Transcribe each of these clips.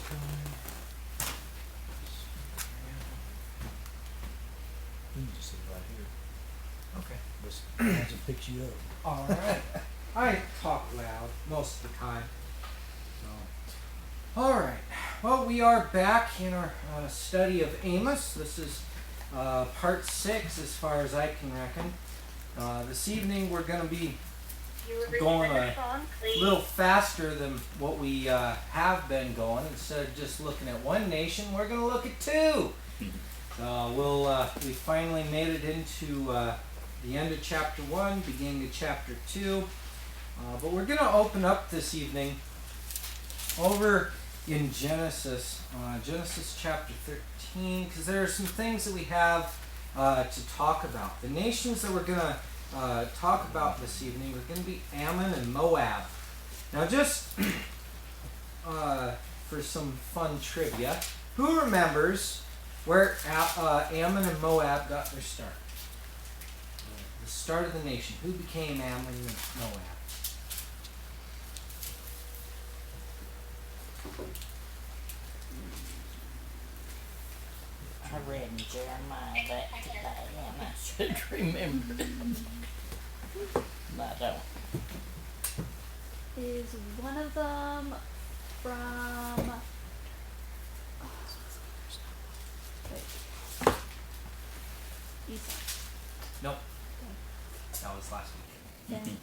You can just sit right here. Okay. This as it picks you up. All right. I talk loud most of the time. So. All right. Well, we are back in our study of Amos. This is part 6 as far as I can reckon. This evening we're going to be going a little faster than what we have been going. Instead of just looking at one nation, we're going to look at 2. We finally made it into the end of chapter 1, beginning of chapter 2. But we're going to open up this evening over in Genesis chapter 13, because there are some things that we have to talk about. The nations that we're going to talk about this evening are going to be Ammon and Moab. Now, just for some fun trivia, who remembers where Ammon and Moab got their start? The start of the nation. Who became Ammon and Moab? I read in Jeremiah that today and I should remember it. But I don't. Is one of them from... Esau. Nope. That was last week. Then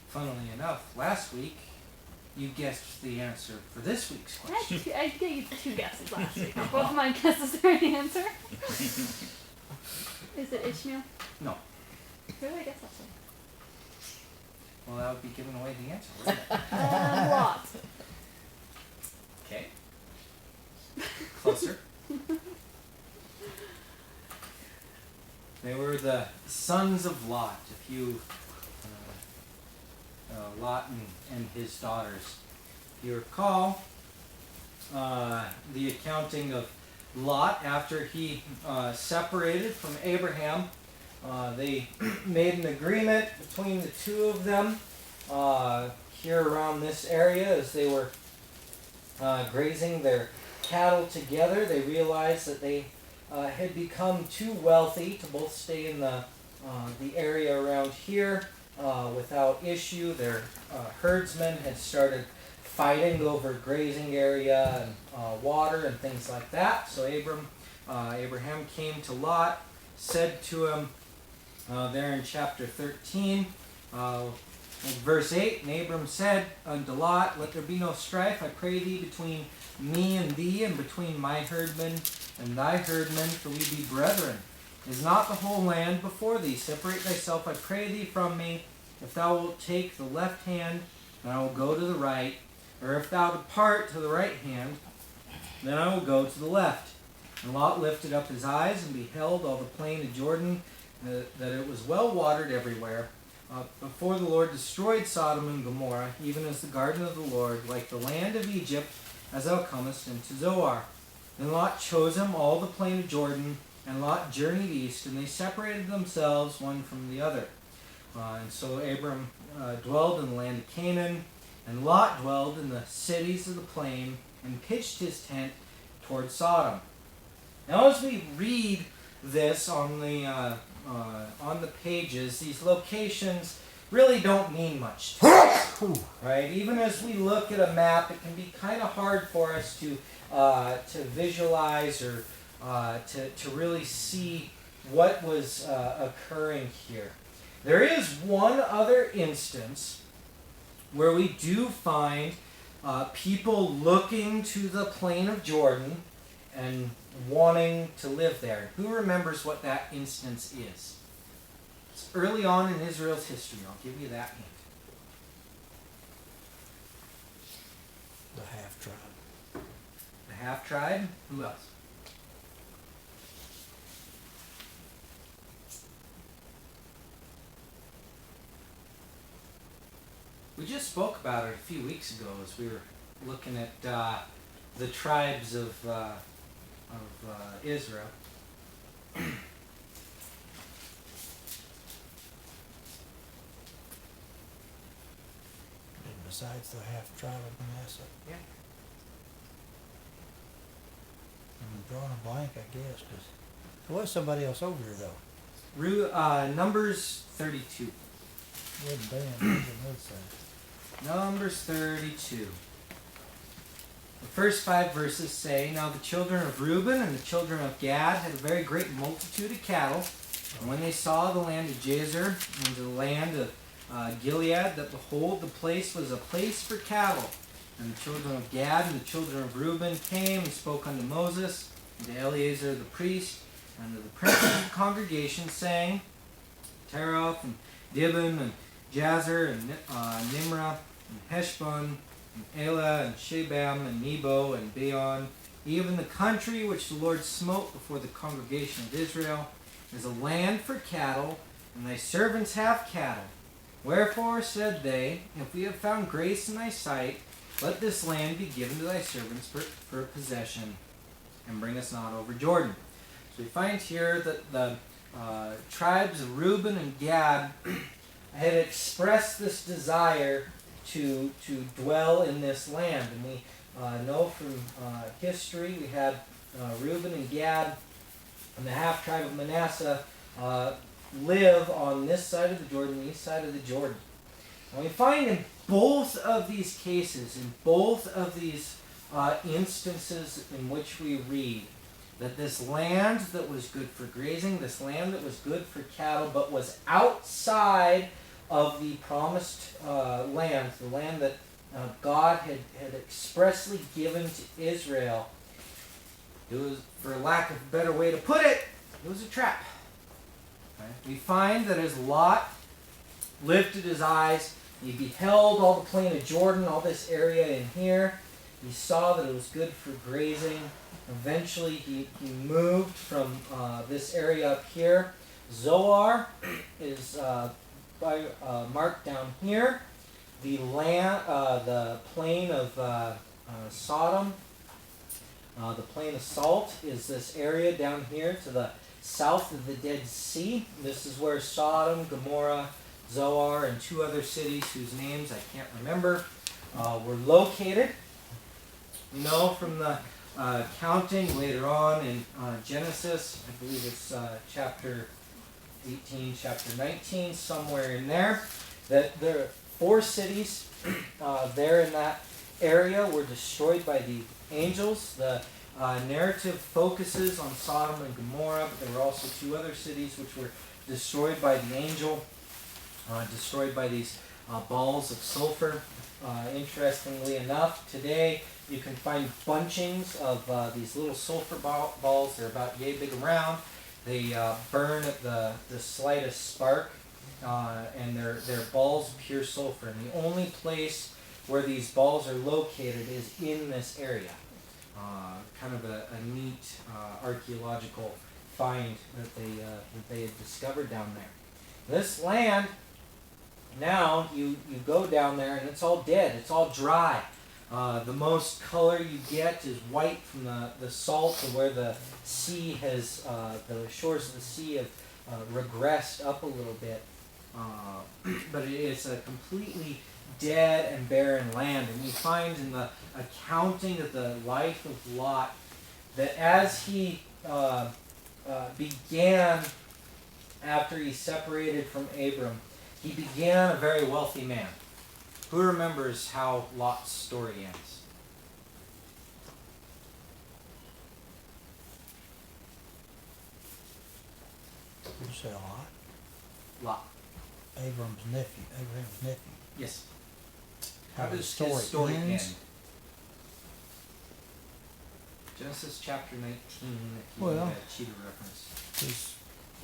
Funnily enough, last week you guessed the answer for this week's I question. gave you 2 guesses last week. Are both of my guesses the right answer? Is it Ishmael? No. Who did I guess last week? Well, that would be giving away the answer, wouldn't it? Lot. Okay. Closer. They were the sons of Lot. If you Lot and his daughters. If you recall the accounting of Lot after he separated from Abraham, they made an agreement between the 2 of them here around this area as they were grazing their cattle together. They realized that they had become too wealthy to both stay in the area around here without issue. Their herdsmen had started fighting over grazing area and water and things like that. So Abraham came to Lot, said to him there in chapter 13, verse 8, and Abram said unto Lot, let there be no strife, I pray thee, between me and thee, and between my herdmen and thy herdmen, for we be brethren. Is not the whole land before thee? Separate thyself, I pray thee, from me. If thou wilt take the left hand, then I will go to the right. Or if thou depart to the right hand, then I will go to the left. And Lot lifted up his eyes and beheld all the plain of Jordan, that it was well watered everywhere. Before the Lord destroyed Sodom and Gomorrah, even as the garden of the Lord, like the land of Egypt, as thou comest into Zoar. Then Lot chose him all the plain of Jordan, and Lot journeyed east, and they separated themselves one from the other. And so Abram dwelled in the land of Canaan, and Lot dwelled in the cities of the plain, and pitched his tent toward Sodom. Now as we read this on the pages, these locations really don't mean much to us, right? Even as we look at a map, it can be kind of hard for us to visualize or to really see what was occurring here. There is one other instance where we do find people looking to the plain of Jordan and wanting to live there. Who remembers what that instance is? It's early on in Israel's history. I'll give you that hint. The half-tribe. The half-tribe? Who else? We just spoke about it a few weeks ago as we were looking at the tribes of Israel. besides the half tribe of Manasseh? Yeah. I'm drawing a blank, I guess, because there was somebody else over here, though. Numbers 32. It wasn't Dan, it was another side. Numbers 32. The first 5 verses say, Now the children of Reuben and the children of Gad had a very great multitude of cattle. And when they saw the land of Jazer and the land of Gilead, that behold, the place was a place for cattle. And the children of Gad and the children of Reuben came and spoke unto Moses, and to Eleazar the priest, and to the princes of the congregation, saying, Teroth and Dibon and Jazer and Nimrah and Heshbon and Elah and Shebam and Nebo and Beon, even the country which the Lord smote before the congregation of Israel, is a land for cattle, and thy servants have cattle. Wherefore, said they, if we have found grace in thy sight, let this land be given to thy servants for possession, and bring us not over Jordan. So we find here that the tribes of Reuben and Gad had expressed this desire to dwell in this land. And we know from history, we had Reuben and Gad and the half-tribe of Manasseh live on this side of the Jordan, the east side of the Jordan. And we find in both of these cases, in both of these instances in which we read, that this land that was good for grazing, this land that was good for cattle, but was outside of the promised land, the land that God had expressly given to Israel, it was, for lack of a better way to put it, it was a trap. Okay? We find that as Lot lifted his eyes, he beheld all the plain of Jordan, all this area in here. He saw that it was good for grazing. Eventually, he moved from this area up here. Zoar is marked down here. The land, the plain of Sodom, the plain of Salt is this area down here to the south of the Dead Sea. This is where Sodom, Gomorrah, Zoar, and 2 other cities whose names I can't remember were located. We know from the counting later on in Genesis, I believe it's chapter 18, chapter 19, somewhere in there, that there are 4 cities there in that area were destroyed by the angels. The narrative focuses on Sodom and Gomorrah, but there were also 2 other cities which were destroyed by the angel, destroyed by these balls of sulfur. Interestingly enough, today you can find bunchings of these little sulfur balls. They're about yay big around. They burn at the slightest spark, and they're balls of pure sulfur. And the only place where these balls are located is in this area. Kind of a neat archaeological find that they had discovered down there. This land, now you go down there and it's all dead. It's all dry. The most color you get is white from the salt and where the sea has, the shores of the sea have regressed up a little bit. But it's a completely dead and barren land. And we find in the accounting of the life of Lot that as he began, after he separated from Abram, he began a very wealthy man. Who remembers how Lot's story ends? Did you say Lot? Lot. Abraham's nephew. Yes. How How the does his story story ends? end? Genesis chapter 19, if you Well. need a cheater reference. His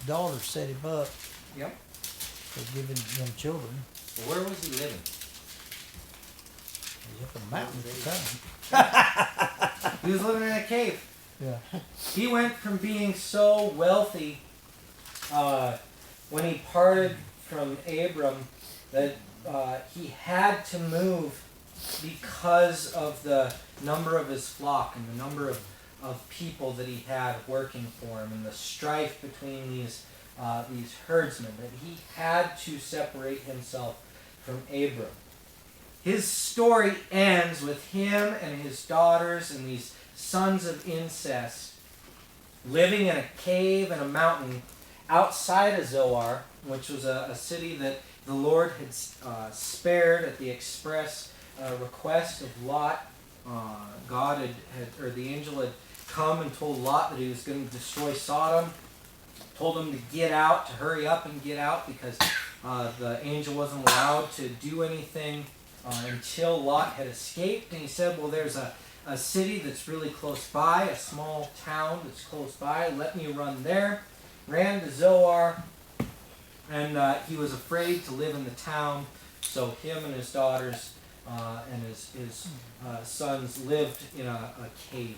daughter set him up Yep. for giving them children. Well, where was he living? He was up in the mountain at the time. He was living in a cave. Yeah. He went from being so wealthy when he parted from Abram that he had to move because of the number of his flock and the number of people that he had working for him and the strife between these herdsmen, that he had to separate himself from Abram. his story ends with him and his daughters and these sons of incest living in a cave in a mountain outside of Zoar, which was a city that the Lord had spared at the express request of Lot. God or the angel had come and told Lot that he was going to destroy Sodom. Told him to get out, to hurry up and get out, because the angel wasn't allowed to do anything until Lot had escaped. And he said, well, there's a city that's really close by, a small town that's close by. Let me run there. Ran to Zoar, and he was afraid to live in the town, so him and his daughters and his sons lived in a cave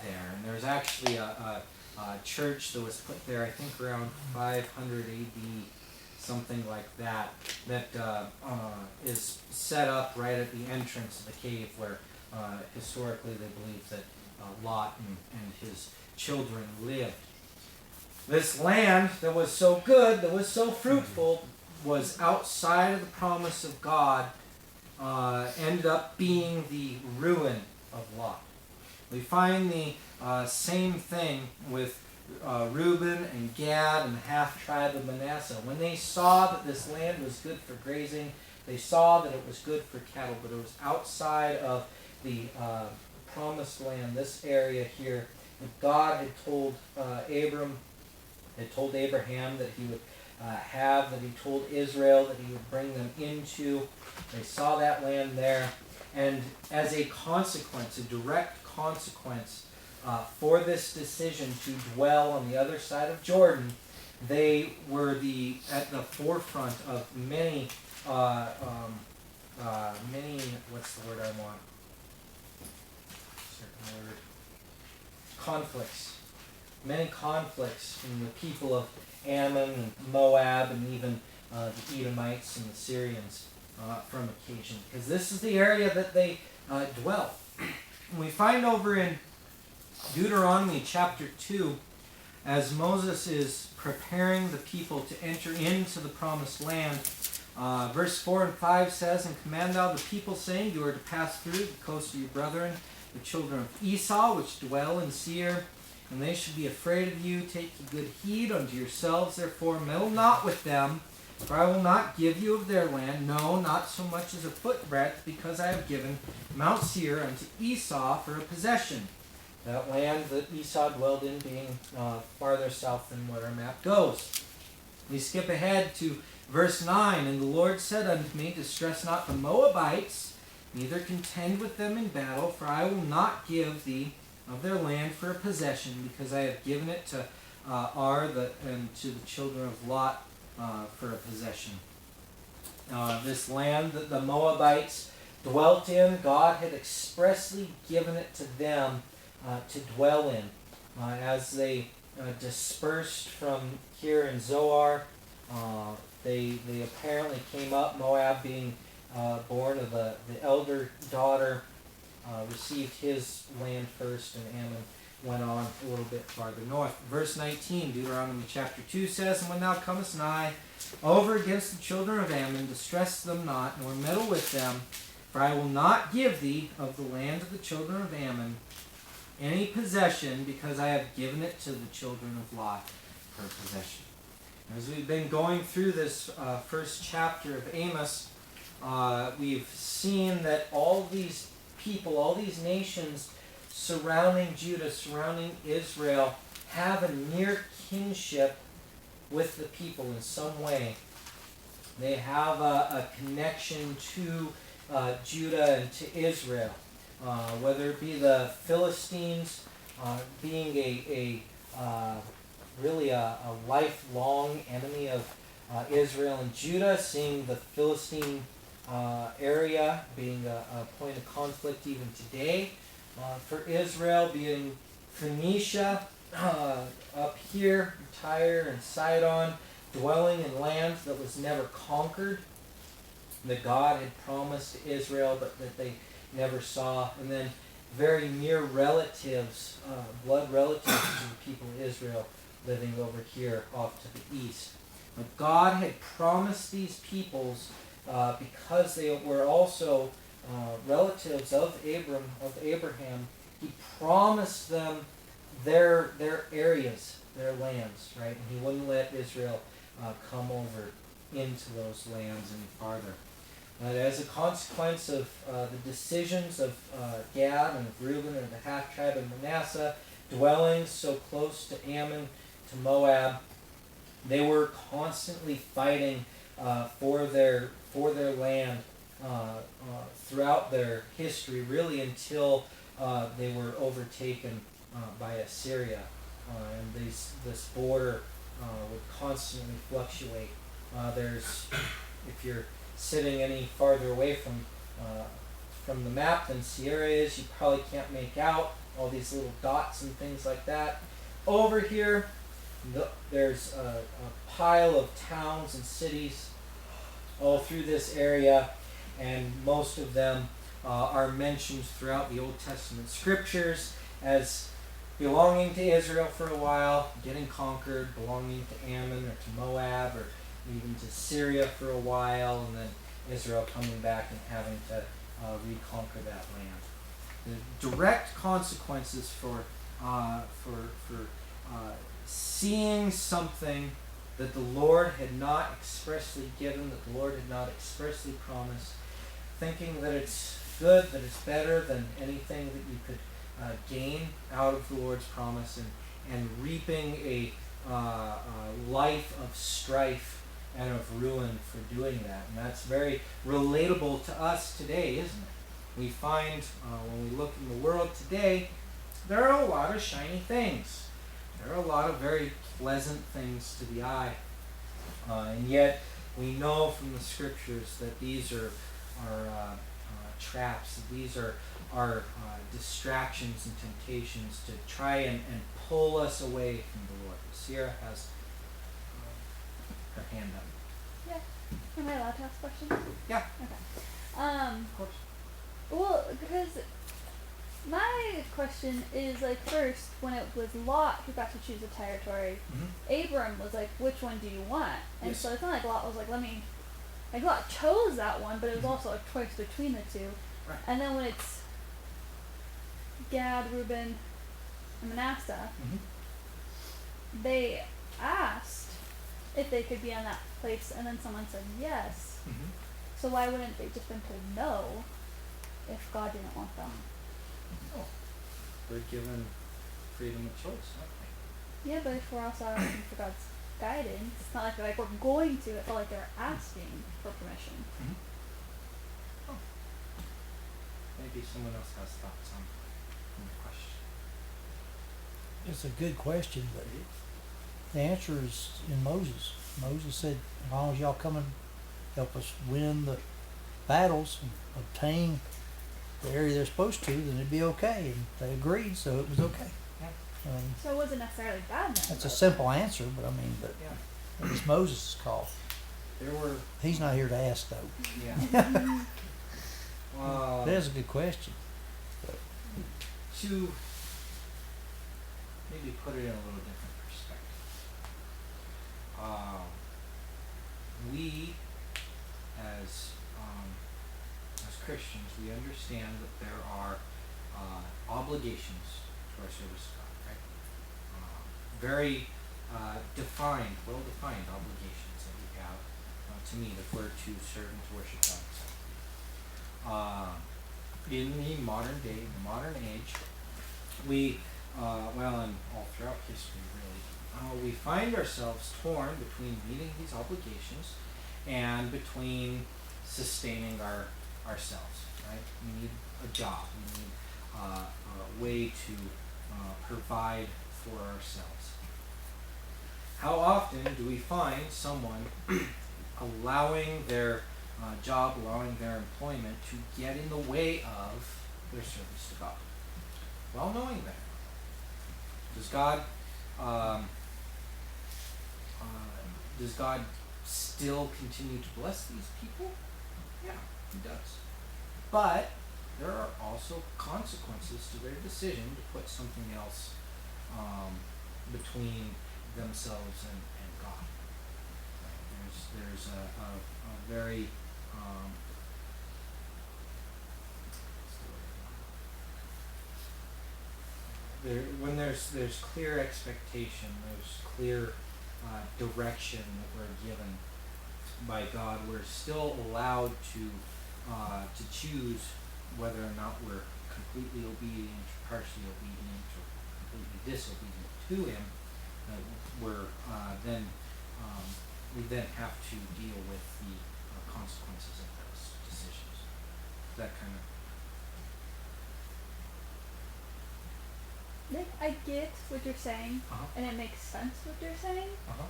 there. And there's actually a church that was put there, I think around 500 AD, something like that, that is set up right at the entrance of the cave where historically they believe that Lot and his children lived. This land that was so good, that was so fruitful, was outside of the promise of God, ended up being the ruin of Lot. We find the same thing with Reuben and Gad and the half-tribe of Manasseh. When they saw that this land was good for grazing, they saw that it was good for cattle, but it was outside of the promised land, this area here, that God had told Abraham that he would have, that he told Israel that he would bring them into. They saw that land there, and as a consequence, a direct consequence for this decision to dwell on the other side of Jordan, they were at the forefront of many, what's the word I want? Certain word. Conflicts. Many conflicts in the people of Ammon and Moab, and even the Edomites and the Syrians from occasion, because this is the area that they dwell. We find over in Deuteronomy chapter 2, as Moses is preparing the people to enter into the promised land, verse 4 and 5 says, "And command thou the people, saying, You are to pass through the coast of your brethren, the children of Esau, which dwell in Seir, and they should be afraid of you. Take ye good heed unto yourselves, therefore meddle not with them, for I will not give you of their land, no, not so much as a footbreadth, because I have given Mount Seir unto Esau for a possession." That land that Esau dwelled in being farther south than where our map goes. We skip ahead to verse 9. "And the Lord said unto me, Distress not the Moabites, neither contend with them in battle, for I will not give thee of their land for a possession, because I have given it to and to the children of Lot for a possession." This land that the Moabites dwelt in, God had expressly given it to them to dwell in. As they dispersed from here in Zoar, they apparently came up, Moab being born of the elder daughter, received his land first, and Ammon went on a little bit farther north. Verse 19, Deuteronomy chapter 2 says, "And when thou comest nigh over against the children of Ammon, distress them not, nor meddle with them, for I will not give thee of the land of the children of Ammon any possession, because I have given it to the children of Lot for possession." As we've been going through this first chapter of Amos, we've seen that all these people, all these nations surrounding Judah, surrounding Israel, have a near kinship with the people in some way. They have a connection to Judah and to Israel. Whether it be the Philistines being really a lifelong enemy of Israel and Judah, seeing the Philistine area being a point of conflict even today for Israel, being Phoenicia up here, Tyre and Sidon, dwelling in land that was never conquered, that God had promised to Israel, but that they never saw, and then very near relatives, blood relatives to the people of Israel living over here off to the east. But God had promised these peoples, because they were also relatives of Abraham, he promised them their areas, their lands, right? And he wouldn't let Israel come over into those lands any farther. As a consequence of the decisions of Gad and of Reuben and the half-tribe of Manasseh, dwelling so close to Ammon, to Moab, they were constantly fighting for their land throughout their history, really until they were overtaken by Assyria. And this border would constantly fluctuate. If you're sitting any farther away from the map than Sierra is, you probably can't make out all these little dots and things like that. Over here, there's a pile of towns and cities all through this area, and most of them are mentioned throughout the Old Testament scriptures as belonging to Israel for a while, getting conquered, belonging to Ammon or to Moab or even to Syria for a while, and then Israel coming back and having to reconquer that land. The direct consequences for seeing something that the Lord had not expressly given, that the Lord had not expressly promised, thinking that it's good, that it's better than anything that you could gain out of the Lord's promise, and reaping a life of strife and of ruin for doing that. And that's very relatable to us today, isn't it? We find when we look in the world today, there are a lot of shiny things. There are a lot of very pleasant things to the eye. And yet we know from the scriptures that these are traps, that these are distractions and temptations to try and pull us away from the Lord. Sierra has her hand up. Yeah. Am I allowed to ask questions? Yeah. Okay. Of course. Well, because my question is, like, first, when it was Lot who got to choose a territory, Abram was like, which one do you want? And Yes. so it's not like Lot was like, Lot chose that one, but it was also a choice between the two. Right. And then when it's Gad, Reuben, and Manasseh, they asked if they could be on that place, and then someone said yes. So why wouldn't they just been told no if God didn't want them? Oh, they're given freedom of choice, aren't they? Yeah, but if we're also asking for God's guidance, it's not like they're like, we're going to. It felt like they're asking for permission. Oh. Maybe someone else has thoughts on the question. It's a good question, but the answer is in Moses. Moses said, as long as y'all come and help us win the battles and obtain the area they're supposed to, then it'd be okay. And they agreed, so it was okay. So it wasn't necessarily bad then. That's a simple answer, but Yeah. it was Moses' call. There were. He's not here to ask, though. Yeah. That is a good question. To maybe put it in a little different perspective. We, as Christians, we understand that there are obligations to our service to God, right? Very defined, well-defined obligations that we have to meet if we're to serve and to worship God. In the modern day, in the modern age, we, and all throughout history really, we find ourselves torn between meeting these obligations and between sustaining ourselves, right? We need a job, we need a way to provide for ourselves. How often do we find someone allowing their job, allowing their employment to get in the way of their service to God? Well, knowing that, does God still continue to bless these people? Yeah, he does. But there are also consequences to their decision to put something else between themselves and God. There's a very when there's clear expectation, there's clear direction that we're given by God, we're still allowed to choose whether or not we're completely obedient, or partially obedient, or completely disobedient to Him. We then have to deal with the consequences of those decisions. That kind of. Like, I get what you're saying, Uh-huh. and it makes sense what you're saying. Uh-huh.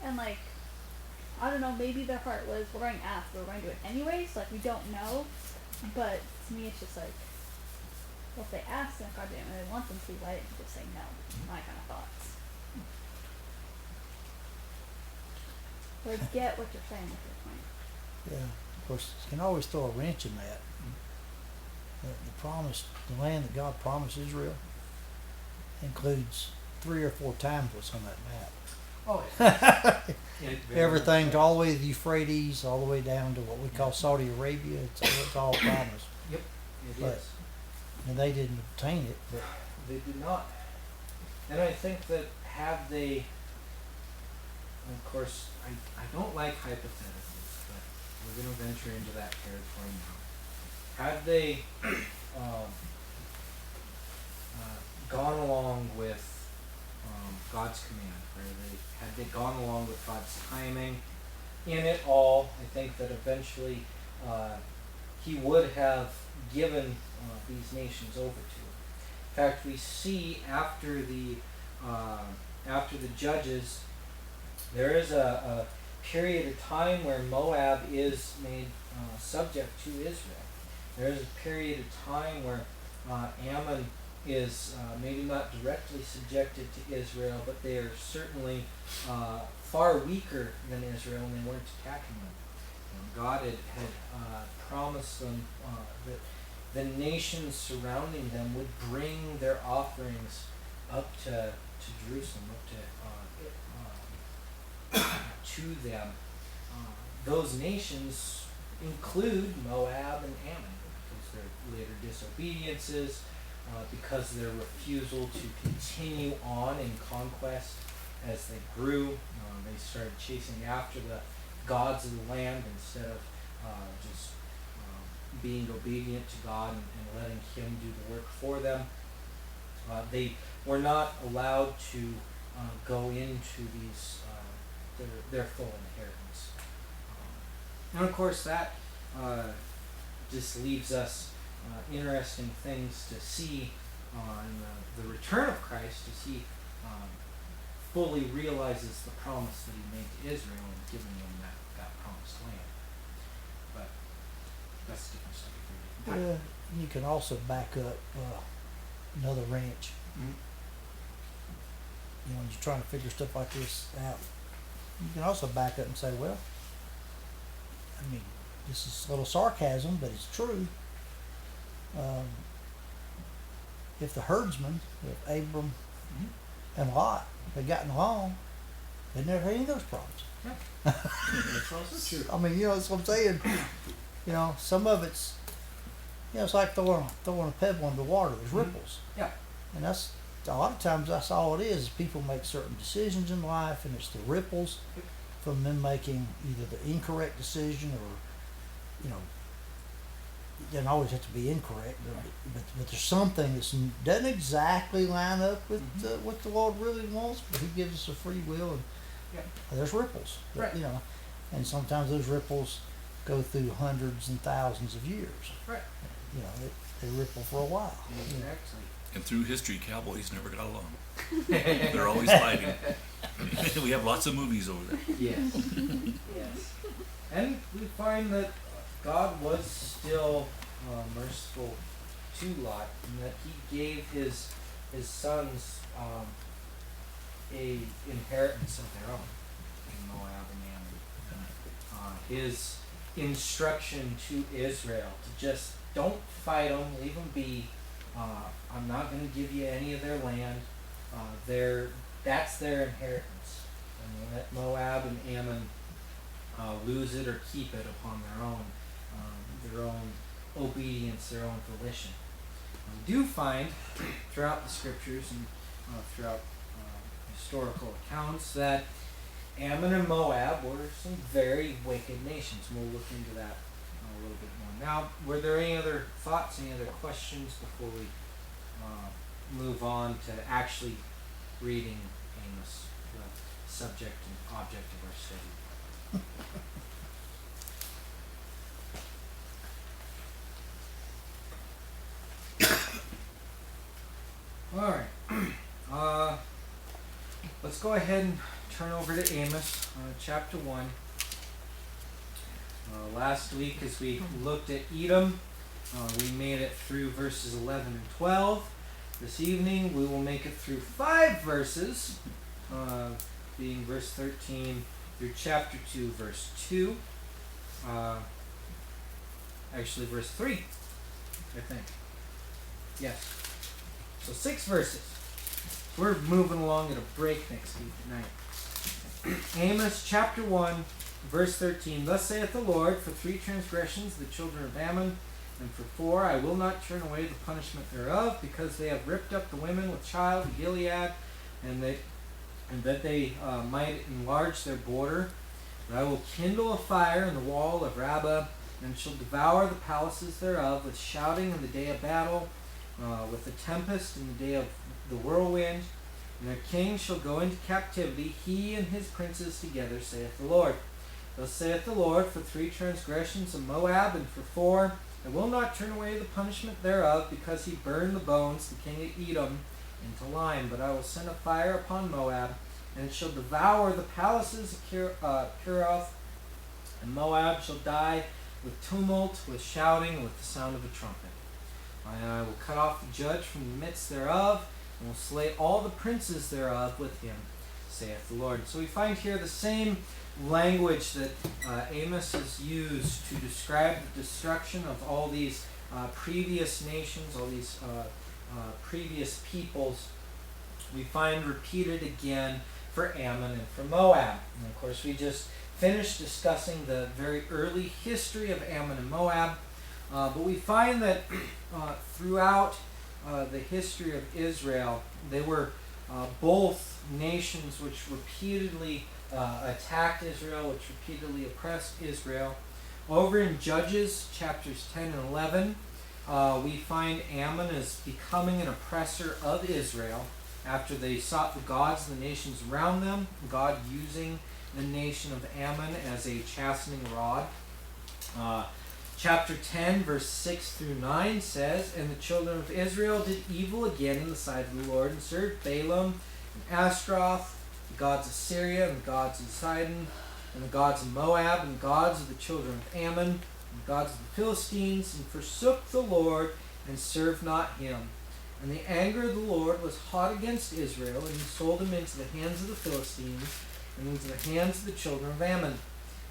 And like, I don't know, maybe their heart was, we're going to ask, but we're going to do it anyways. Like, we don't know. But to me, it's just like, well, if they ask and if God didn't really want them to, why didn't you just say no? My kind of thoughts. But I get what you're saying with your point. Yeah, of course, you can always throw a wrench in that. The land that God promised Israel includes 3 or 4 times what's on that map. Oh, yeah. Everything all the way to the Euphrates, all the way down to what we call Saudi Arabia. It's all promised. Yep, it But- is. And they didn't obtain it, but They did not. And I think that had they, and of course, I don't like hypotheticals, but we're going to venture into that territory now. Had they gone along with God's command, had they gone along with God's timing in it all, I think that eventually He would have given these nations over to Him. In fact, we see after the judges, there is a period of time where Moab is made subject to Israel. There is a period of time where Ammon is maybe not directly subjected to Israel, but they are certainly far weaker than Israel, and they weren't attacking them. God had promised them that the nations surrounding them would bring their offerings up to Jerusalem, to them. Those nations include Moab and Ammon, because their later disobediences, because their refusal to continue on in conquest as they grew. They started chasing after the gods of the land instead of just being obedient to God and letting Him do the work for them. They were not allowed to go into these their full inheritance. And of course that just leaves us interesting things to see on the return of Christ, as He fully realizes the promise that He made to Israel and giving them that promised land. But that's a different story. you can also back up another wrench. Mhm. When you're trying to figure stuff like this out, you can also back up and say, well, I mean, this is a little sarcasm, but it's true. If the herdsmen, if Abram and Lot had gotten along, they'd never had any of those problems. Yeah. That's also true. I mean, that's what I'm saying. Some of it's, it's like throwing a pebble into the water. There's ripples. Yeah. And that's a lot of times that's all it is. People make certain decisions in life, and it's the ripples from them making either the incorrect decision or, it doesn't always have to be incorrect, but there's something that doesn't exactly line up with what the Lord really wants, but He gives us a free will, and there's ripples. Right. And sometimes those ripples go through hundreds and thousands of years. Right. They ripple for a while. Exactly. And through history, cowboys never got along. They're always fighting. We have lots of movies over there. Yes. Yes. And we find that God was still merciful to Lot, and that He gave his sons a inheritance of their own in Moab and Ammon. His instruction to Israel to just don't fight them, leave them be. I'm not going to give you any of their land. That's their inheritance. And let Moab and Ammon lose it or keep it upon their own obedience, their own volition. We do find throughout the scriptures and throughout historical accounts that Ammon and Moab were some very wicked nations. We'll look into that a little bit more. Now, were there any other thoughts, any other questions before we move on to actually reading Amos, the subject and object of our study? All right. Let's go ahead and turn over to Amos, chapter 1. Last week, as we looked at Edom, we made it through verses 11 and 12. This evening, we will make it through 5 verses, being verse 13 through chapter 2, verse 2. Actually, verse 3, I think. Yes. So 6 verses. We're moving along at a breakneck speed tonight. Amos chapter 1, verse 13. Thus saith the Lord, for 3 transgressions the children of Ammon, and for 4 I will not turn away the punishment thereof, because they have ripped up the women with child in Gilead, and that they might enlarge their border. But I will kindle a fire in the wall of Rabbah, and shall devour the palaces thereof with shouting in the day of battle, with the tempest in the day of the whirlwind. And their king shall go into captivity, he and his princes together, saith the Lord. Thus saith the Lord, for 3 transgressions of Moab, and for 4 I will not turn away the punishment thereof, because he burned the bones, the king of Edom, into lime. But I will send a fire upon Moab, and it shall devour the palaces of Keroth, and Moab shall die with tumult, with shouting, with the sound of a trumpet. And I will cut off the judge from the midst thereof, and will slay all the princes thereof with him, saith the Lord. So we find here the same language that Amos has used to describe the destruction of all these previous nations, all these previous peoples. We find repeated again for Ammon and for Moab. And of course, we just finished discussing the very early history of Ammon and Moab. But we find that throughout the history of Israel, they were both nations which repeatedly attacked Israel, which repeatedly oppressed Israel. Over in Judges chapters 10 and 11, we find Ammon as becoming an oppressor of Israel after they sought the gods of the nations around them, God using the nation of Ammon as a chastening rod. Chapter 10, verse 6 through 9 says, And the children of Israel did evil again in the sight of the Lord, and served Balaam and Ashtaroth, the gods of Syria, and the gods of Sidon, and the gods of Moab, and the gods of the children of Ammon, and the gods of the Philistines, and forsook the Lord, and served not him. And the anger of the Lord was hot against Israel, and he sold them into the hands of the Philistines, and into the hands of the children of Ammon.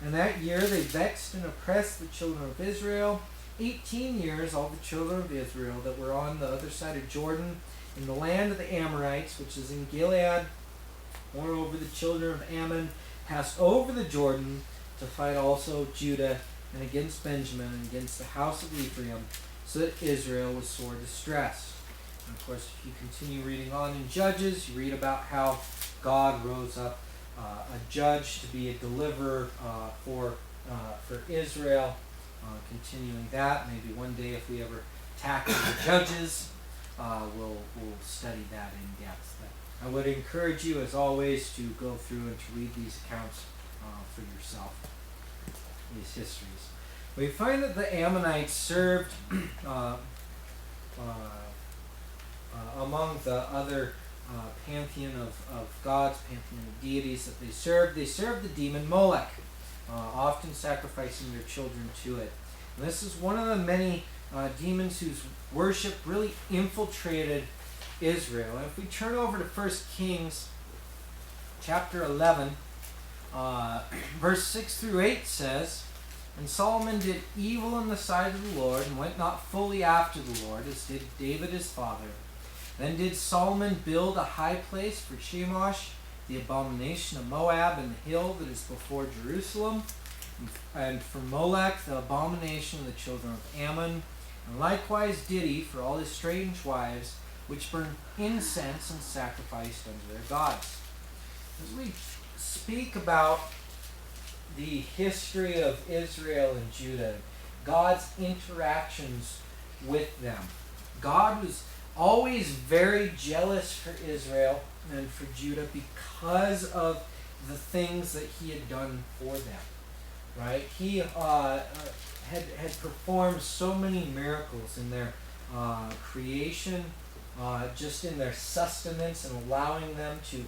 And that year they vexed and oppressed the children of Israel. 18 years all the children of Israel that were on the other side of Jordan, in the land of the Amorites, which is in Gilead. Moreover, the children of Ammon passed over the Jordan to fight also Judah, and against Benjamin, and against the house of Ephraim, so that Israel was sore distressed. And of course, if you continue reading on in Judges, you read about how God rose up a judge to be a deliverer for Israel. Continuing that, maybe one day if we ever tackle the Judges, we'll study that in depth. But I would encourage you, as always, to go through and to read these accounts for yourself, these histories. We find that the Ammonites served among the other pantheon of gods, pantheon of deities that they served the demon Molech, often sacrificing their children to it. And this is one of the many demons whose worship really infiltrated Israel. And if we turn over to 1 Kings chapter 11, verse 6 through 8 says, And Solomon did evil in the sight of the Lord, and went not fully after the Lord, as did David his father. Then did Solomon build a high place for Chemosh, the abomination of Moab, in the hill that is before Jerusalem, and for Molech, the abomination of the children of Ammon. And likewise did he for all his strange wives, which burned incense and sacrificed unto their gods. As we speak about the history of Israel and Judah, God's interactions with them, God was always very jealous for Israel and for Judah because of the things that he had done for them. Right? He had performed so many miracles in their creation, just in their sustenance and allowing them to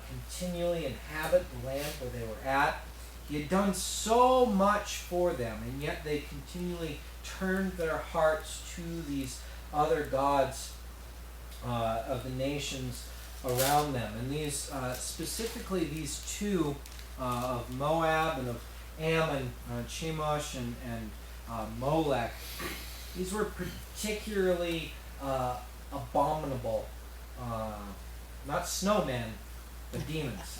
continually inhabit the land where they were at. He had done so much for them, and yet they continually turned their hearts to these other gods of the nations around them. And these, specifically these two of Moab and of Ammon, Chemosh and Molech, these were particularly abominable, not snowmen, but demons.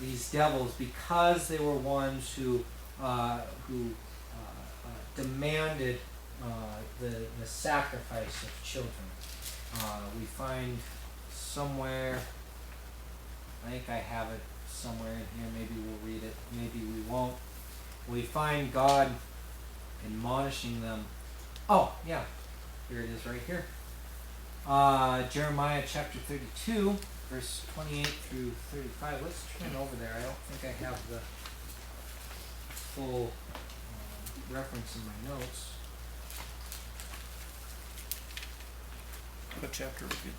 These devils, because they were ones who demanded the sacrifice of children. We find somewhere, I think I have it somewhere in here, maybe we'll read it, maybe we won't. We find God admonishing them. Oh, yeah, here it is right here. Jeremiah chapter 32, verse 28 through 35. Let's turn over there. I don't think I have the full reference in my notes. What chapter again?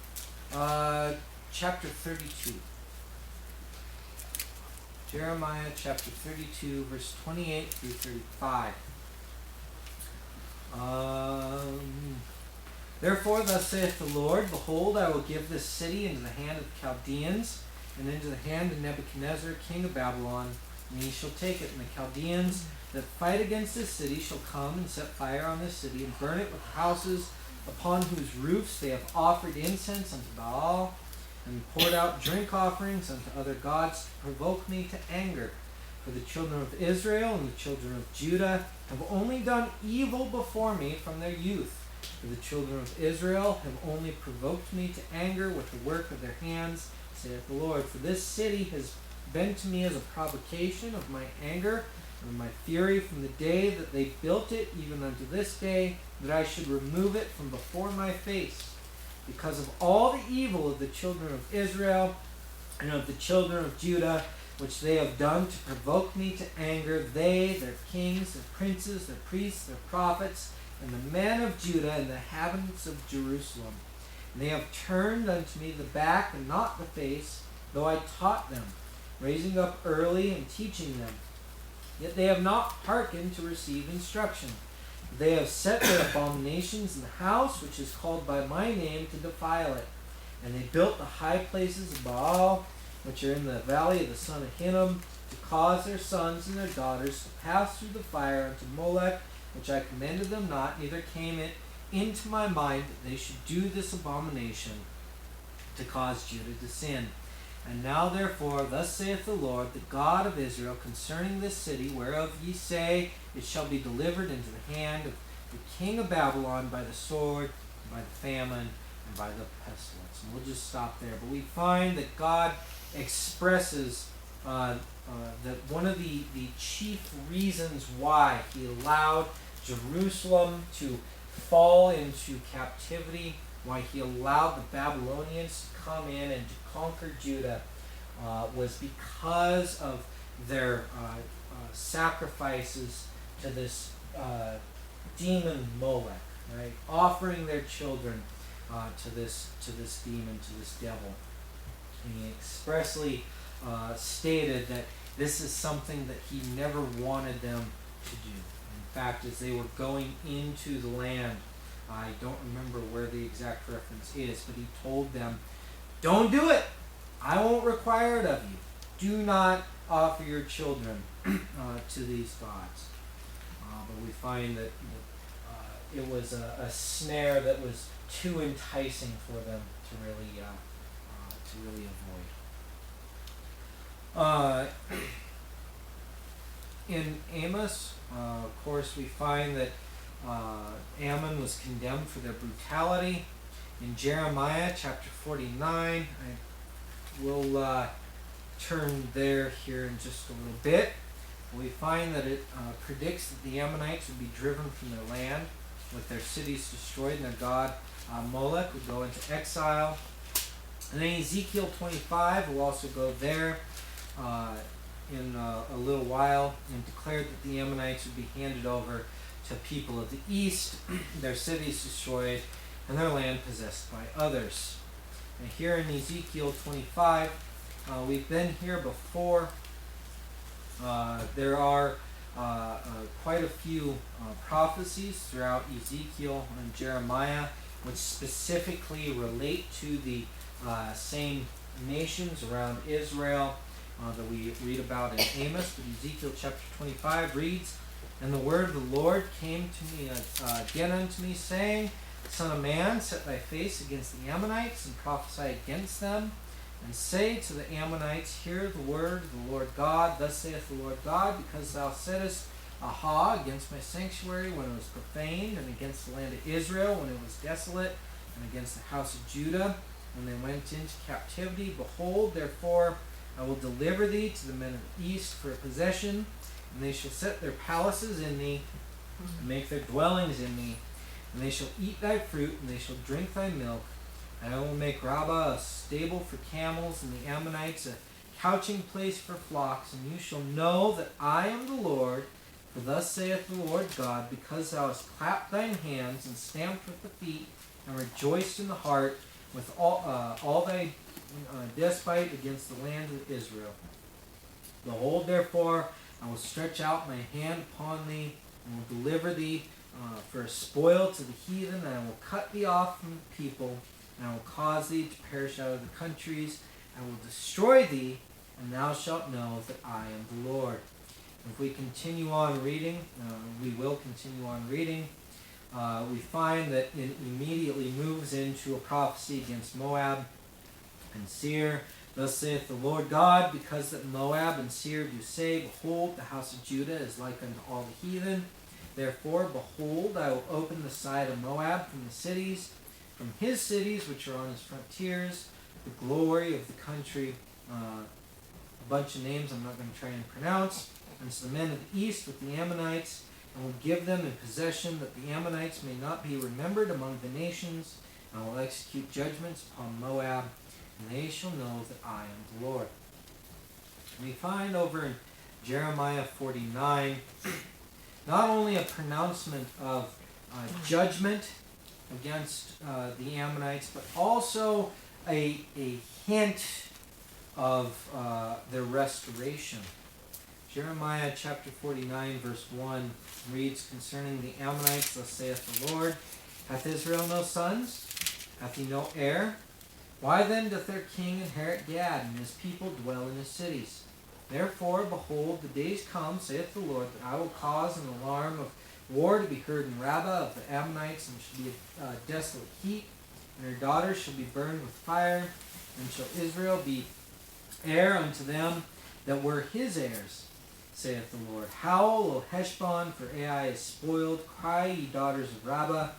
Chapter 32. Jeremiah chapter 32, verse 28 through 35. Therefore thus saith the Lord, Behold, I will give this city into the hand of the Chaldeans, and into the hand of Nebuchadnezzar, king of Babylon, and he shall take it. And the Chaldeans that fight against this city shall come and set fire on this city, and burn it with the houses upon whose roofs they have offered incense unto Baal, and poured out drink offerings unto other gods to provoke me to anger. For the children of Israel and the children of Judah have only done evil before me from their youth. For the children of Israel have only provoked me to anger with the work of their hands, saith the Lord. For this city has been to me as a provocation of my anger and of my fury from the day that they built it, even unto this day, that I should remove it from before my face. Because of all the evil of the children of Israel and of the children of Judah, which they have done to provoke me to anger, they, their kings, their princes, their priests, their prophets, and the men of Judah, and the inhabitants of Jerusalem. And they have turned unto me the back and not the face, though I taught them, raising up early and teaching them. Yet they have not hearkened to receive instruction. They have set their abominations in the house which is called by my name to defile it. And they built the high places of Baal, which are in the valley of the son of Hinnom, to cause their sons and their daughters to pass through the fire unto Molech, which I commanded them not, neither came it into my mind that they should do this abomination to cause Judah to sin. And now therefore, thus saith the Lord, the God of Israel, concerning this city, whereof ye say, it shall be delivered into the hand of the king of Babylon by the sword, by the famine, and by the pestilence. And we'll just stop there. But we find that God expresses that one of the chief reasons why he allowed Jerusalem to fall into captivity, why he allowed the Babylonians to come in and to conquer Judah, was because of their sacrifices to this demon Molech, right? Offering their children to this demon, to this devil. And he expressly stated that this is something that he never wanted them to do. In fact, as they were going into the land, I don't remember where the exact reference is, but he told them, don't do it. I won't require it of you. Do not offer your children to these gods. But we find that it was a snare that was too enticing for them to really avoid. In Amos, of course, we find that Ammon was condemned for their brutality. In Jeremiah chapter 49, I will turn there here in just a little bit. We find that it predicts that the Ammonites would be driven from their land, with their cities destroyed, and their god Molech would go into exile. And then Ezekiel 25 will also go there in a little while, and declared that the Ammonites would be handed over to people of the east, their cities destroyed, and their land possessed by others. And here in Ezekiel 25, we've been here before. There are quite a few prophecies throughout Ezekiel and Jeremiah which specifically relate to the same nations around Israel that we read about in Amos. But Ezekiel chapter 25 reads, "And the word of the Lord came to me again unto me, saying, Son of man, set thy face against the Ammonites, and prophesy against them, and say to the Ammonites, Hear the word of the Lord God. Thus saith the Lord God, because thou saidst, Aha, against my sanctuary when it was profaned, and against the land of Israel when it was desolate, and against the house of Judah when they went into captivity. Behold, therefore, I will deliver thee to the men of the east for a possession, and they shall set their palaces in thee, and make their dwellings in thee, and they shall eat thy fruit, and they shall drink thy milk. And I will make Rabbah a stable for camels, and the Ammonites a couching place for flocks, and you shall know that I am the Lord. For thus saith the Lord God, because thou hast clapped thine hands, and stamped with the feet, and rejoiced in the heart with all thy despite against the land of Israel. Behold, therefore, I will stretch out my hand upon thee, and will deliver thee for a spoil to the heathen, and I will cut thee off from the people, and I will cause thee to perish out of the countries. I will destroy thee, and thou shalt know that I am the Lord." If we continue on reading, we will continue on reading, we find that it immediately moves into a prophecy against Moab and Seir. "Thus saith the Lord God, because that Moab and Seir do say, Behold, the house of Judah is like unto all the heathen. Therefore, behold, I will open the side of Moab from the cities, from his cities which are on his frontiers, the glory of the country." A bunch of names I'm not going to try and pronounce. "And to the men of the east with the Ammonites, and will give them in possession, that the Ammonites may not be remembered among the nations. And I will execute judgments upon Moab, and they shall know that I am the Lord." We find over in Jeremiah 49 not only a pronouncement of judgment against the Ammonites, but also a hint of their restoration. Jeremiah chapter 49 verse 1 reads concerning the Ammonites, "Thus saith the Lord, Hath Israel no sons? Hath he no heir? Why then doth their king inherit Gad, and his people dwell in his cities? Therefore, behold, the days come, saith the Lord, that I will cause an alarm of war to be heard in Rabbah of the Ammonites, and shall be a desolate heap, and her daughters shall be burned with fire, and shall Israel be heir unto them that were his heirs, saith the Lord. Howl, O Heshbon, for Ai is spoiled. Cry, ye daughters of Rabbah.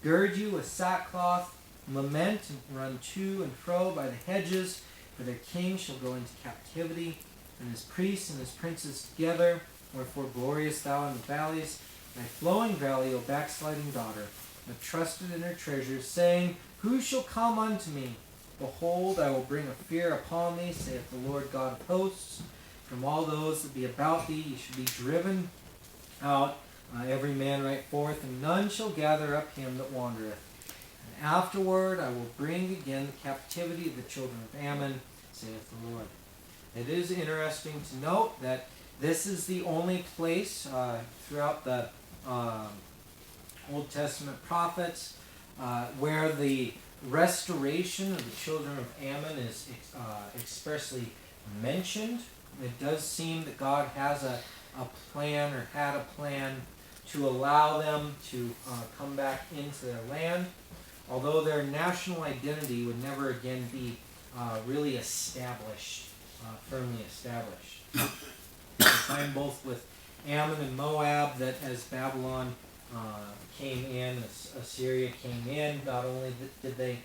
Gird you with sackcloth. Lament and run to and fro by the hedges, for their king shall go into captivity, and his priests and his princes together. Wherefore glorious thou in the valleys, thy flowing valley, O backsliding daughter, that trusted in her treasures, saying, Who shall come unto me? Behold, I will bring a fear upon thee, saith the Lord God of hosts. From all those that be about thee, ye shall be driven out, every man right forth, and none shall gather up him that wandereth. And afterward I will bring again the captivity of the children of Ammon, saith the Lord. It is interesting to note that this is the only place throughout the Old Testament prophets where the restoration of the children of Ammon is expressly mentioned. It does seem that God has a plan, or had a plan, to allow them to come back into their land, although their national identity would never again be really established, firmly established. We find both with Ammon and Moab that as Babylon came in, Assyria came in. Not only did they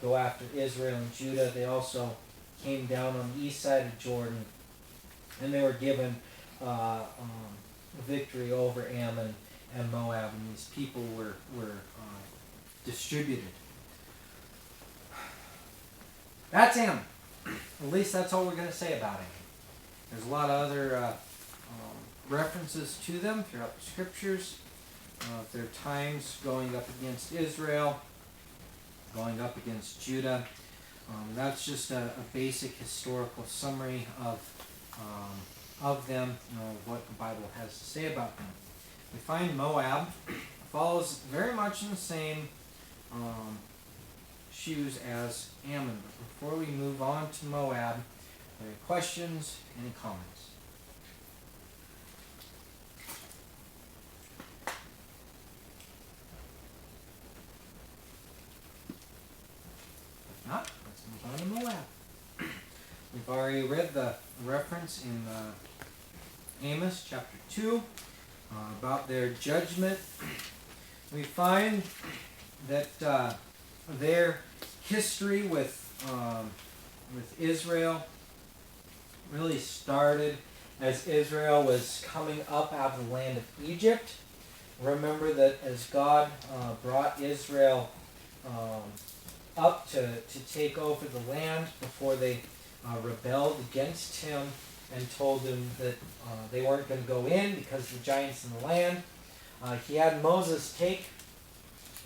go after Israel and Judah, they also came down on the east side of Jordan, and they were given victory over Ammon and Moab, and these people were distributed. That's Ammon. At least that's all we're going to say about him. There's a lot of other references to them throughout the scriptures. There are times going up against Israel, going up against Judah. That's just a basic historical summary of them, what the Bible has to say about them. We find Moab follows very much in the same shoes as Ammon. But before we move on to Moab, are there questions, any comments? If not, let's move on to Moab. We've already read the reference in Amos chapter 2 about their judgment. We find that their history with Israel really started as Israel was coming up out of the land of Egypt. Remember that as God brought Israel up to take over the land before they rebelled against him and told them that they weren't going to go in because of the giants in the land. He had Moses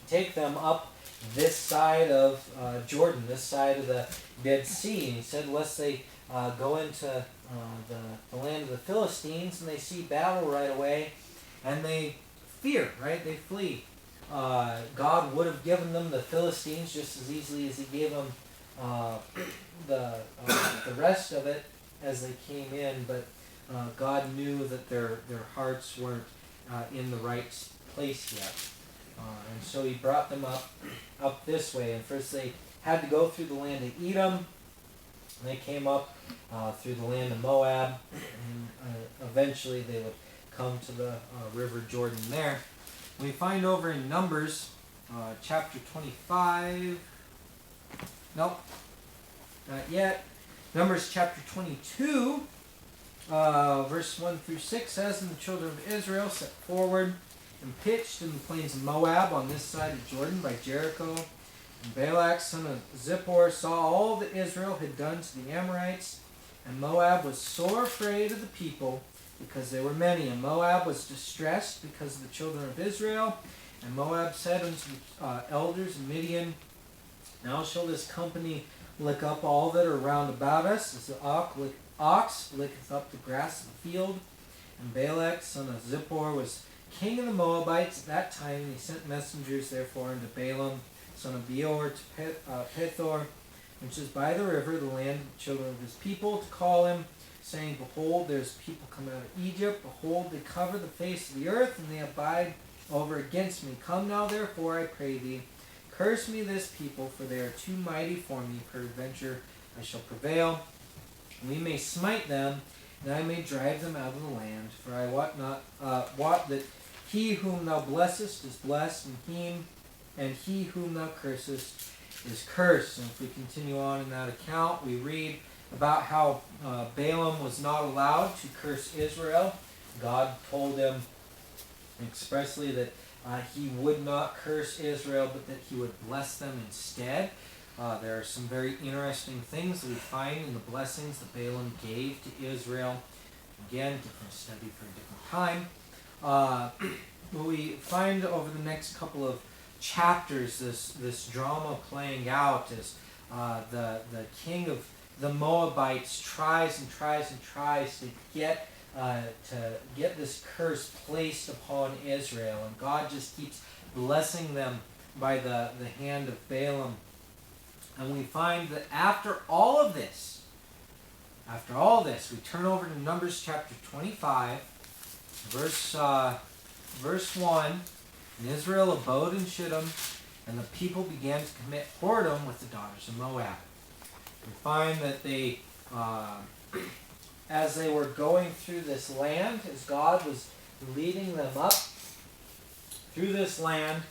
take them up this side of Jordan, this side of the Dead Sea. And he said, lest they go into the land of the Philistines and they see battle right away and they fear, right? They flee. God would have given them the Philistines just as easily as he gave them the rest of it as they came in, but God knew that their hearts weren't in the right place yet. And so he brought them up this way. And first they had to go through the land of Edom. And they came up through the land of Moab. And eventually they would come to the river Jordan there. We find over in Numbers chapter 25. Nope, not yet. Numbers chapter 22, verse 1 through 6 says, and the children of Israel set forward and pitched in the plains of Moab on this side of Jordan by Jericho. And Balak, son of Zippor, saw all that Israel had done to the Amorites. And Moab was sore afraid of the people because they were many. And Moab was distressed because of the children of Israel. And Moab said unto the elders of Midian, now shall this company lick up all that are round about us, as the ox licketh up the grass of the field. And Balak, son of Zippor, was king of the Moabites at that time, and he sent messengers therefore unto Balaam, son of Beor, to Pethor, which is by the river, the land of the children of his people, to call him, saying, behold, there's people come out of Egypt. Behold, they cover the face of the earth, and they abide over against me. Come now, therefore, I pray thee, curse me this people, for they are too mighty for me. Peradventure I shall prevail. We may smite them, and I may drive them out of the land. For I wot that he whom thou blessest is blessed, and he whom thou cursest is cursed. And if we continue on in that account, we read about how Balaam was not allowed to curse Israel. God told him expressly that he would not curse Israel, but that he would bless them instead. There are some very interesting things that we find in the blessings that Balaam gave to Israel. Again, different study for a different time. We find over the next couple of chapters this drama playing out as the king of the Moabites tries and tries and tries to get this curse placed upon Israel, and God just keeps blessing them by the hand of Balaam. And we find that after all this, we turn over to Numbers chapter 25, verse 1. And Israel abode in Shittim, and the people began to commit whoredom with the daughters of Moab. We find that they, as they were going through this land, as God was leading them up through this land.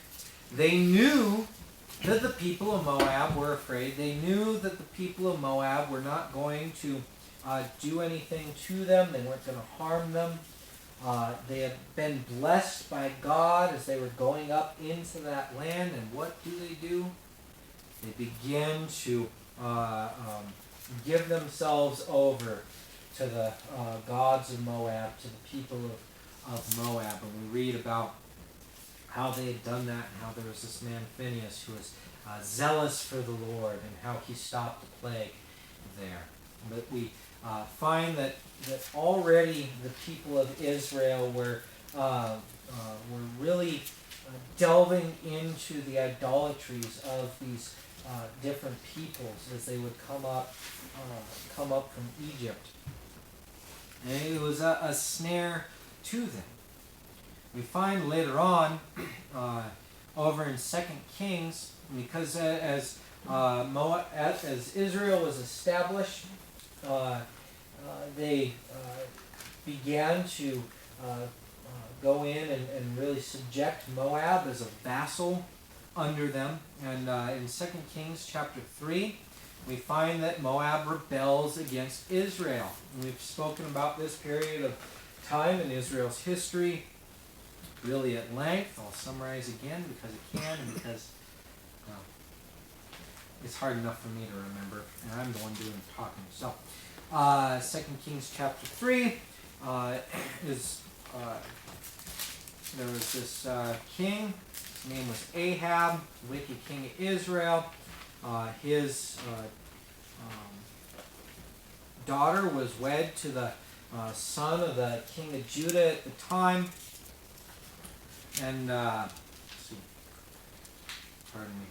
They knew that the people of Moab were afraid. They knew that the people of Moab were not going to do anything to them. They weren't going to harm them. They had been blessed by God as they were going up into that land. And what do? They begin to give themselves over to the gods of Moab, to the people of Moab. And we read about how they had done that, and how there was this man Phinehas who was zealous for the Lord, and how he stopped the plague there. But we find that already the people of Israel were really delving into the idolatries of these different peoples as they would come up from Egypt, and it was a snare to them. We find later on over in 2 Kings, because as Israel was established, they began to go in and really subject Moab as a vassal under them. And in 2 Kings chapter 3, we find that Moab rebels against Israel. And we've spoken about this period of time in Israel's history really at length. I'll summarize again because it can, and because it's hard enough for me to remember, and I'm the one doing the talking. So, 2 Kings chapter 3 there was this king. His name was Ahab, the wicked king of Israel. His daughter was wed to the son of the king of Judah at the time. And let's see. Pardon me.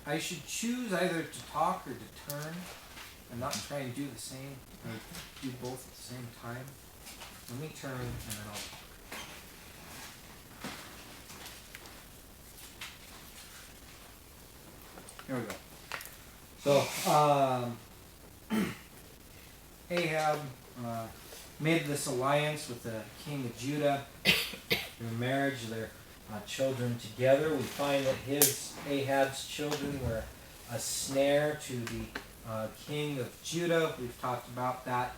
I should choose either to talk or to turn, and not try and do the same, or do both at the same time. Let me turn, and then I'll talk. Here we go. So, Ahab made this alliance with the king of Judah. Through marriage, their children together. We find that Ahab's children were a snare to the king of Judah. We've talked about that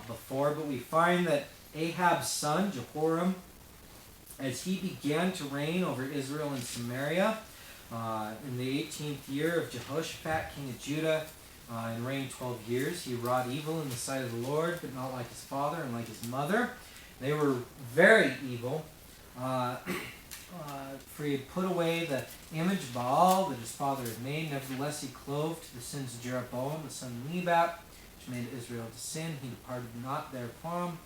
before, but we find that Ahab's son, Jehoram, as he began to reign over Israel and Samaria, in the 18th year of Jehoshaphat, king of Judah, and reigned 12 years, he wrought evil in the sight of the Lord, but not like his father and like his mother. They were very evil. For he had put away the image of Baal that his father had made. Nevertheless, he clove to the sins of Jeroboam, the son of Nebat, which made Israel to sin. He departed not therefrom.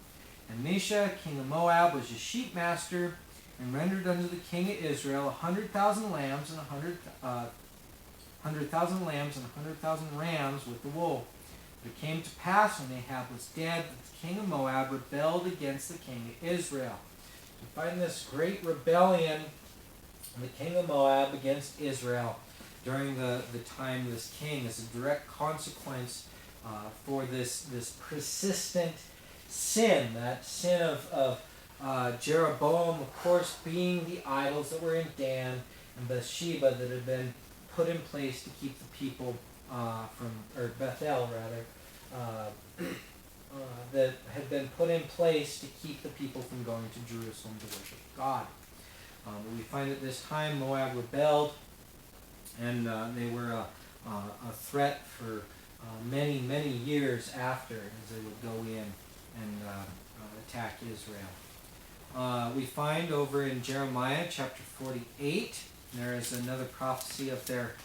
And Mesha, king of Moab, was his sheep master, and rendered unto the king of Israel 100,000 lambs and 100,000 lambs and 100,000 rams with the wool. But it came to pass when Ahab was dead that the king of Moab rebelled against the king of Israel. We find this great rebellion of the king of Moab against Israel during the time of this king as a direct consequence for this persistent sin, that sin of Jeroboam, of course, being the idols that were in Dan and Bathsheba that had been put in place to keep the people or Bethel rather, that had been put in place to keep the people from going to Jerusalem to worship God. We find at this time Moab rebelled, and they were a threat for many, many years after, as they would go in and attack Israel. We find over in Jeremiah chapter 48, there is another prophecy of their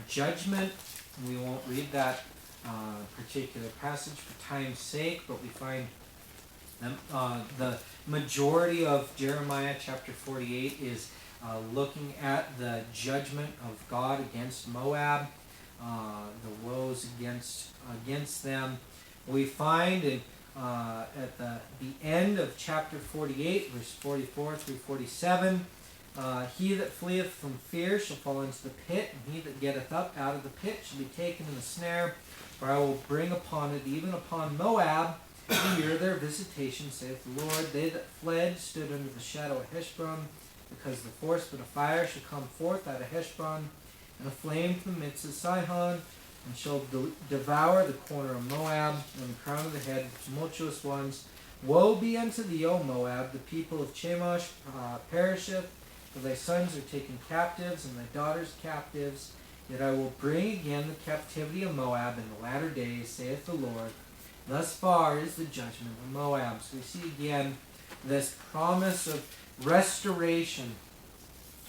judgment. We won't read that particular passage for time's sake, but we find the majority of Jeremiah chapter 48 is looking at the judgment of God against Moab, the woes against them. We find at the end of chapter 48, verse 44 through 47, he that fleeth from fear shall fall into the pit, and he that getteth up out of the pit shall be taken in a snare. For I will bring upon it, even upon Moab, the year of their visitation, saith the Lord. They that fled stood under the shadow of Heshbon, because the force of the fire shall come forth out of Heshbon, and a flame from the midst of Sihon, and shall devour the corner of Moab, and the crown of the head of the tumultuous ones. Woe be unto thee, O Moab! The people of Chemosh perisheth, for thy sons are taken captives, and thy daughters captives. Yet I will bring again the captivity of Moab in the latter days, saith the Lord. Thus far is the judgment of Moab. So we see again this promise of restoration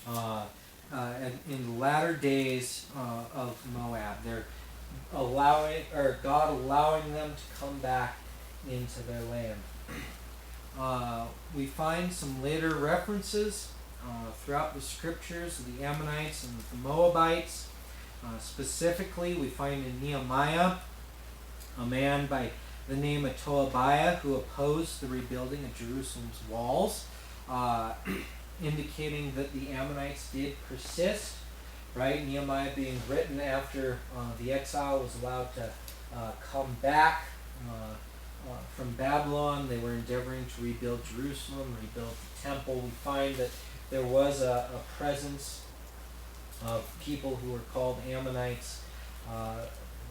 in the latter days of Moab. They're God allowing them to come back into their land. We find some later references throughout the scriptures of the Ammonites and the Moabites. Specifically, we find in Nehemiah a man by the name of Tobiah who opposed the rebuilding of Jerusalem's walls, indicating that the Ammonites did persist. Right, Nehemiah being written after the exile was allowed to come back from Babylon. They were endeavoring to rebuild Jerusalem, rebuild the temple. We find that there was a presence of people who were called Ammonites, at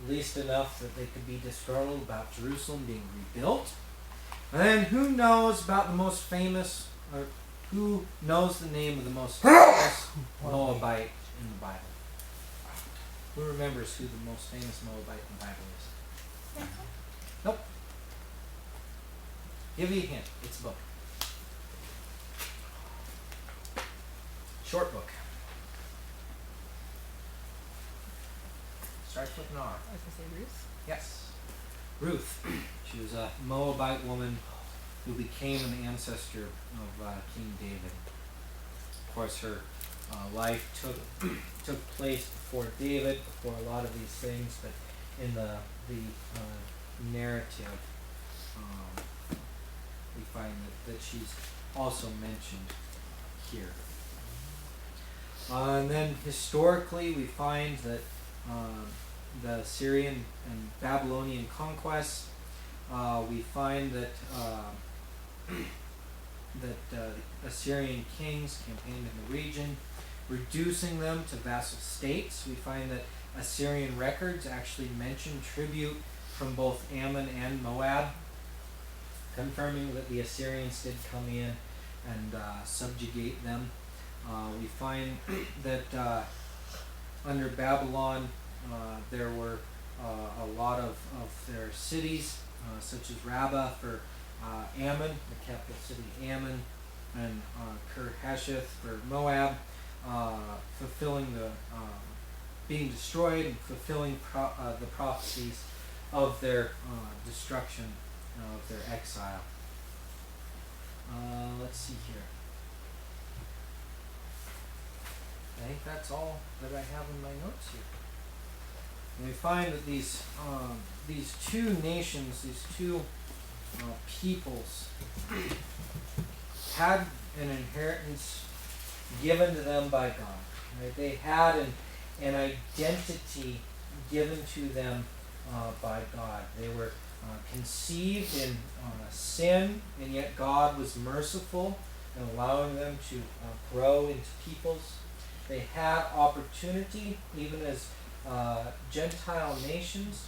least enough that they could be disgruntled about Jerusalem being rebuilt. And then who knows about the most famous, or who knows the name of the most famous Moabite in the Bible? Who remembers who the most famous Moabite in the Bible is? Nope. Give you a hint. It's a book. Short book. Starts with an R. I was gonna say Ruth. Yes. Ruth. She was a Moabite woman who became an ancestor of King David. Of course, her life took place before David, before a lot of these things, but in the narrative, we find that she's also mentioned here. And then historically, we find that the Syrian and Babylonian conquests, we find that the Assyrian kings campaigned in the region, reducing them to vassal states. We find that Assyrian records actually mention tribute from both Ammon and Moab, confirming that the Assyrians did come in and subjugate them. We find that under Babylon there were a lot of their cities, such as Rabbah for Ammon, the capital city Ammon, and Kirhasheth for Moab, fulfilling being destroyed and fulfilling the prophecies of their destruction, of their exile. Let's see here. I think that's all that I have in my notes here. And we find that these two nations, these two peoples, had an inheritance given to them by God. Right? They had an identity given to them by God. They were conceived in sin, and yet God was merciful in allowing them to grow into peoples. They had opportunity, even as Gentile nations.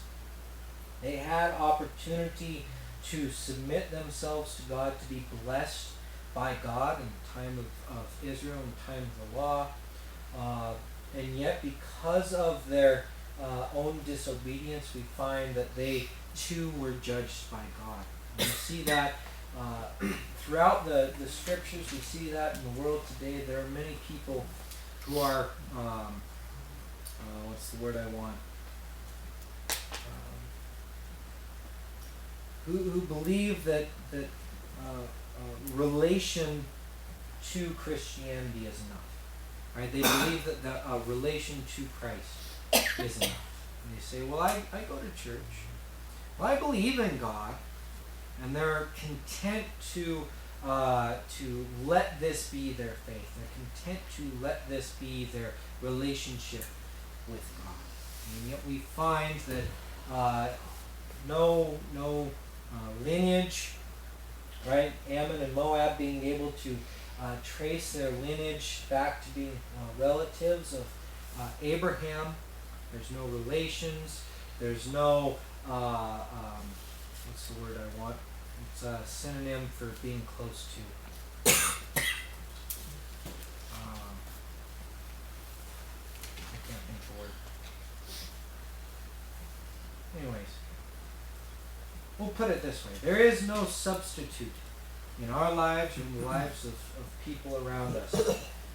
They had opportunity to submit themselves to God, to be blessed by God in the time of Israel, in the time of the law. And yet, because of their own disobedience, we find that they too were judged by God. And we see that throughout the scriptures. We see that in the world today. There are many people who are, what's the word I want? Who believe that relation to Christianity is enough. Right? They believe that the relation to Christ is enough. And they say, well, I go to church. Well, I believe in God. And they're content to let this be their faith. They're content to let this be their relationship with God. And yet we find that no lineage, right? Ammon and Moab being able to trace their lineage back to being relatives of Abraham. There's no relations. There's no, what's the word I want? It's a synonym for being close to. I can't think of the word. Anyways, we'll put it this way. There is no substitute in our lives or in the lives of people around us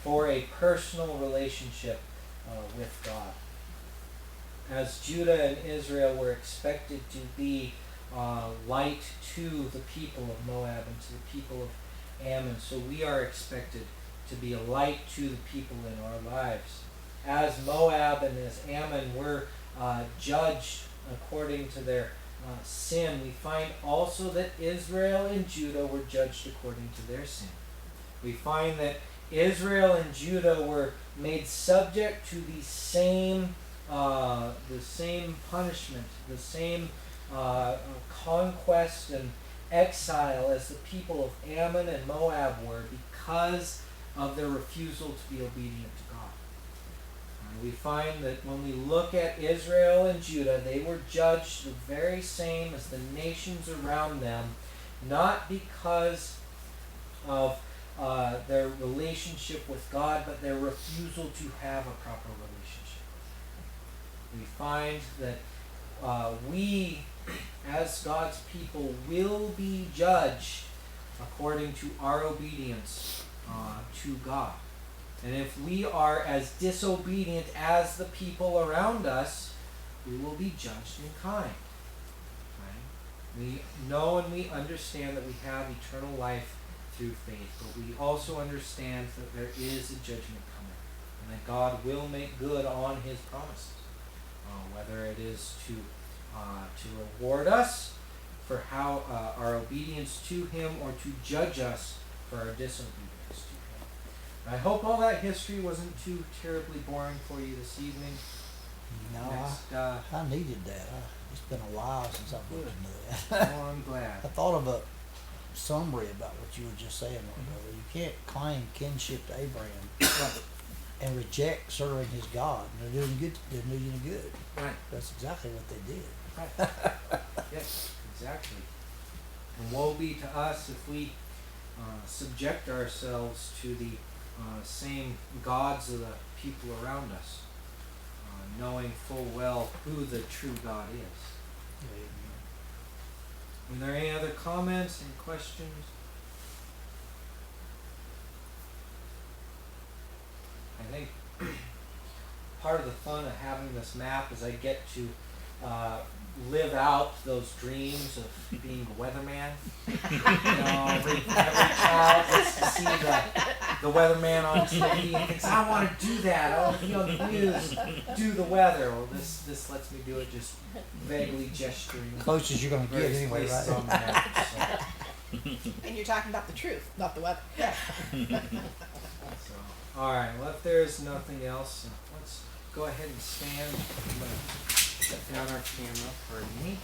for a personal relationship with God. As Judah and Israel were expected to be light to the people of Moab and to the people of Ammon, so we are expected to be a light to the people in our lives. As Moab and as Ammon were judged according to their sin, we find also that Israel and Judah were judged according to their sin. We find that Israel and Judah were made subject to the same punishment, the same conquest and exile as the people of Ammon and Moab were because of their refusal to be obedient to God. We find that when we look at Israel and Judah, they were judged the very same as the nations around them, not because of their relationship with God, but their refusal to have a proper relationship with Him. We find that we, as God's people, will be judged according to our obedience to God. And if we are as disobedient as the people around us, we will be judged in kind. Right? We know and we understand that we have eternal life through faith, but we also understand that there is a judgment coming, and that God will make good on His promises, whether it is to reward us for how our obedience to Him, or to judge us for our disobedience. I hope all that history wasn't too terribly boring for you this evening. No, Next, I needed that. It's been a while since I've looked into that. oh, I'm glad. I thought of a summary about what you were just saying, brother. You can't claim kinship to Abraham and reject serving his God. They're doing good. They're doing you good. Right. That's exactly what they did. Right. Yes, exactly. And woe be to us if we subject ourselves to the same gods of the people around us, knowing full well who the true God is. Amen. Are there any other comments and questions? I think part of the fun of having this map is I get to live out those dreams of being a weatherman. Every child gets to see the weatherman on TV and thinks, I want to do that. I want to be on the news, do the weather. Well, this lets me do it just vaguely gesturing. Close as you're going to get anyway, Places right? on the map, so. And you're talking about the truth, not the weather. Yeah. All right. Well, if there's nothing else, let's go ahead and stand. I'm going to shut down our camera for a minute.